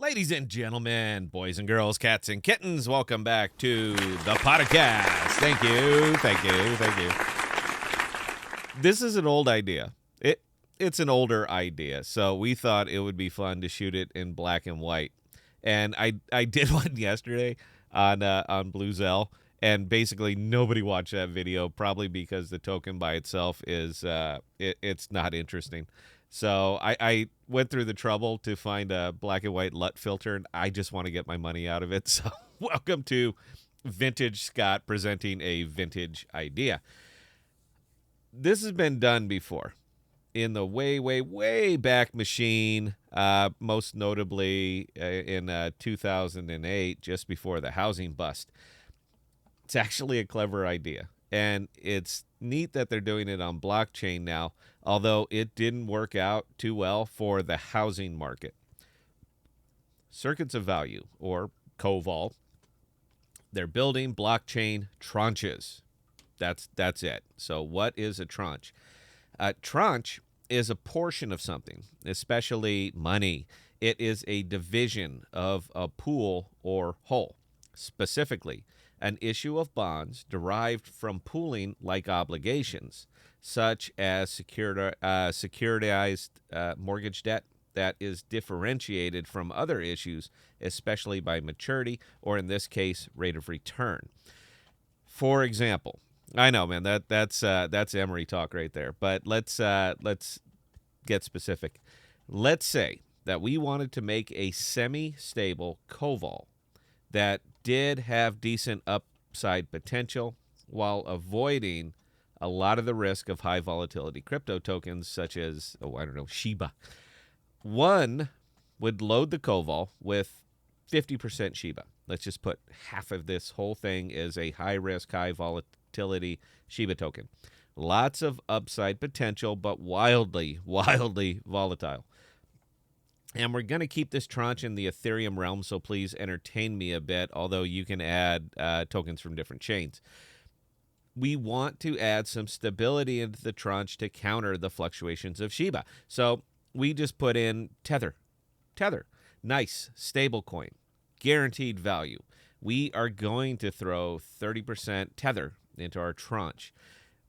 Ladies and gentlemen, boys and girls, cats and kittens, welcome back to ThePodocasts. Thank you. This is an old idea. It's an older idea, so we thought it would be fun to shoot it in black and white. And I did one yesterday on Bluezell, and basically nobody watched that video, probably because the token by itself is it's not interesting. So I went through the trouble to find a black and white LUT filter, and I just want to get my money out of it. So welcome to Vintage Scott presenting a vintage idea. This has been done before in the way back machine, most notably in 2008, just before the housing bust. It's actually a clever idea, and it's neat that they're doing it on blockchain now, although it didn't work out too well for the housing market. Circuits of value, or COVAL, they're building blockchain tranches. That's it. So what is a tranche? A tranche is a portion of something, especially money. It is a division of a pool or whole. Specifically, an issue of bonds derived from pooling like obligations, such as securitized mortgage debt that is differentiated from other issues, especially by maturity, or in this case, rate of return. For example, I know, man, that's Emory talk right there, but let's get specific. Let's say that we wanted to make a semi-stable COVAL that did have decent upside potential while avoiding a lot of the risk of high volatility crypto tokens such as, Shiba. One would load the COVAL with 50% Shiba. Let's just put half of this whole thing is a high risk, high volatility Shiba token. Lots of upside potential, but wildly volatile. And we're going to keep this tranche in the Ethereum realm, so please entertain me a bit, although you can add tokens from different chains. We want to add some stability into the tranche to counter the fluctuations of Shiba. So we just put in Tether. Nice, stable coin, guaranteed value. We are going to throw 30% Tether into our tranche.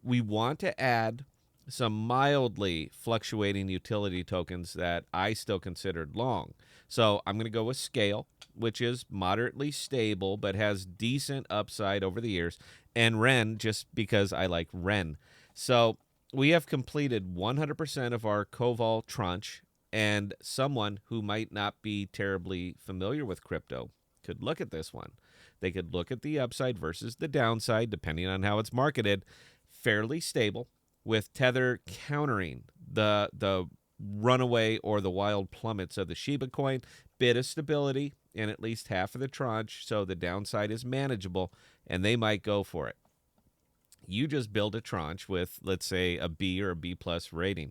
We want to add some mildly fluctuating utility tokens that I still considered long. So I'm going to go with Scale, which is moderately stable but has decent upside over the years, and Ren, just because I like Ren. So we have completed 100% of our COVAL tranche, and someone who might not be terribly familiar with crypto could look at this one. They could look at the upside versus the downside, depending on how it's marketed. Fairly stable, with Tether countering the runaway or the wild plummets of the Shiba coin. Bit of stability in at least half of the tranche, so the downside is manageable, and they might go for it. You just build a tranche with, let's say, a B or a B plus rating.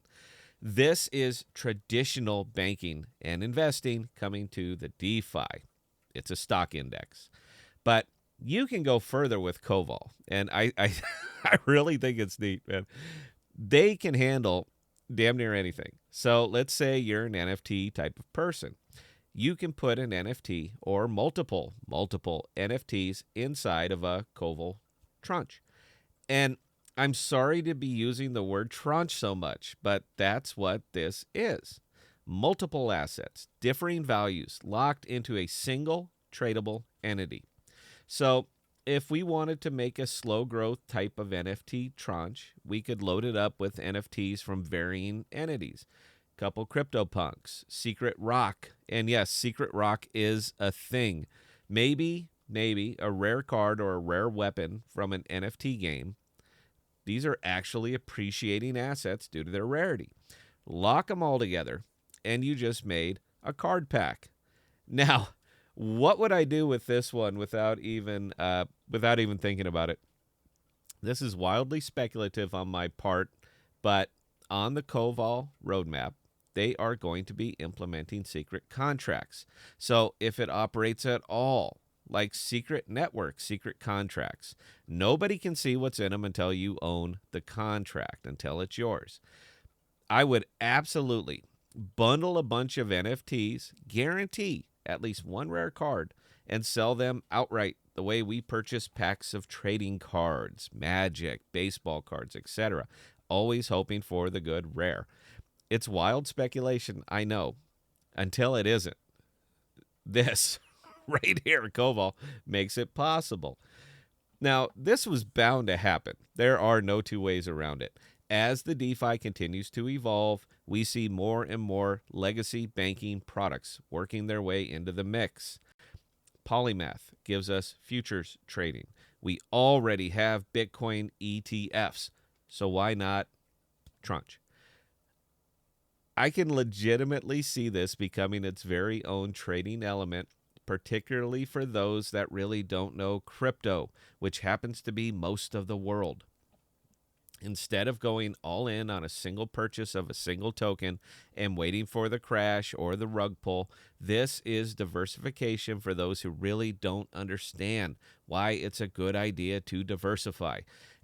This is traditional banking and investing coming to the DeFi. It's a stock index. But you can go further with COVAL, and I really think it's neat, man. They can handle damn near anything. So let's say you're an NFT type of person. You can put an NFT or multiple NFTs inside of a COVAL tranche. And I'm sorry to be using the word tranche so much, but that's what this is. Multiple assets, differing values, locked into a single tradable entity. So if we wanted to make a slow growth type of NFT tranche, we could load it up with NFTs from varying entities. Couple CryptoPunks, Secret Rock, and yes, Secret Rock is a thing. Maybe a rare card or a rare weapon from an NFT game. These are actually appreciating assets due to their rarity. Lock them all together, and you just made a card pack. Now, what would I do with this one without even thinking about it? This is wildly speculative on my part, but on the COVAL roadmap, they are going to be implementing secret contracts. So if it operates at all like secret networks, secret contracts, nobody can see what's in them until you own the contract, until it's yours. I would absolutely bundle a bunch of NFTs, guarantee at least one rare card and sell them outright the way we purchase packs of trading cards, Magic, baseball cards, etc., always hoping for the good rare. It's wild speculation, I know, until it isn't. This right here, COVAL, makes it possible. Now, this was bound to happen. There are no two ways around it. As the DeFi continues to evolve, we see more and more legacy banking products working their way into the mix. Polymath gives us futures trading. We already have Bitcoin ETFs, so why not Tranche? I can legitimately see this becoming its very own trading element, particularly for those that really don't know crypto, which happens to be most of the world. Instead of going all in on a single purchase of a single token and waiting for the crash or the rug pull, this is diversification for those who really don't understand why it's a good idea to diversify.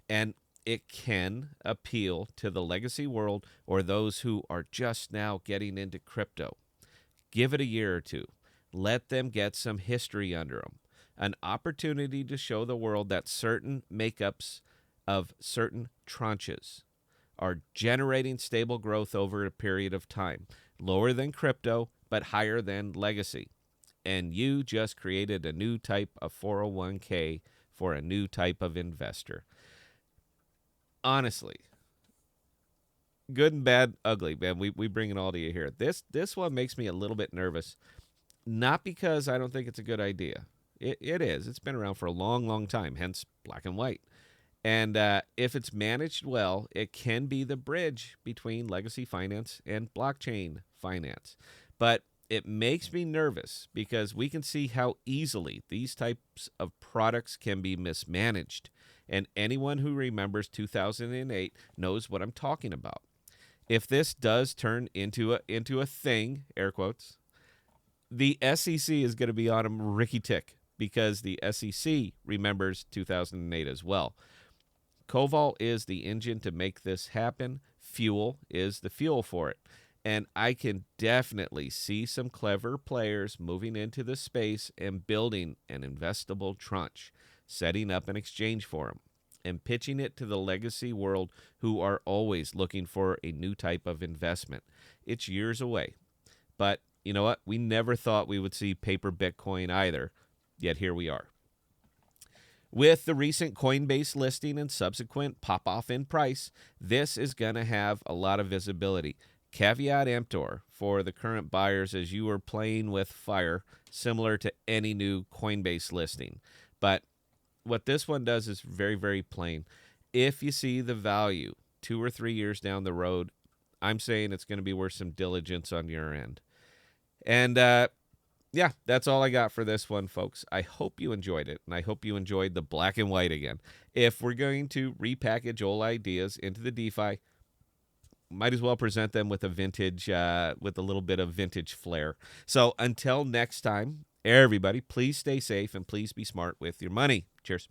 And it can appeal to the legacy world or those who are just now getting into crypto. Give it a year or two. Let them get some history under them. An opportunity to show the world that certain makeups of certain tranches are generating stable growth over a period of time, lower than crypto, but higher than legacy. And you just created a new type of 401k for a new type of investor. Honestly, good and bad, ugly, man. We bring it all to you here. This one makes me a little bit nervous, not because I don't think it's a good idea. It is. It's been around for a long, long time, hence black and white. And if it's managed well, it can be the bridge between legacy finance and blockchain finance. But it makes me nervous because we can see how easily these types of products can be mismanaged. And anyone who remembers 2008 knows what I'm talking about. If this does turn into a thing, air quotes, the SEC is going to be on them ricky tick because the SEC remembers 2008 as well. COVAL is the engine to make this happen. Fuel is the fuel for it. And I can definitely see some clever players moving into the space and building an investable tranche, setting up an exchange for them, and pitching it to the legacy world who are always looking for a new type of investment. It's years away. But you know what? We never thought we would see paper Bitcoin either, yet here we are. With the recent Coinbase listing and subsequent pop-off in price, this is going to have a lot of visibility. Caveat emptor for the current buyers as you are playing with fire, similar to any new Coinbase listing. But what this one does is very, very plain. If you see the value 2 or 3 years down the road, I'm saying it's going to be worth some diligence on your end. And yeah, that's all I got for this one, folks. I hope you enjoyed it, and I hope you enjoyed the black and white again. If we're going to repackage old ideas into the DeFi, might as well present them with a vintage, with a little bit of vintage flair. So until next time, everybody, please stay safe and please be smart with your money. Cheers.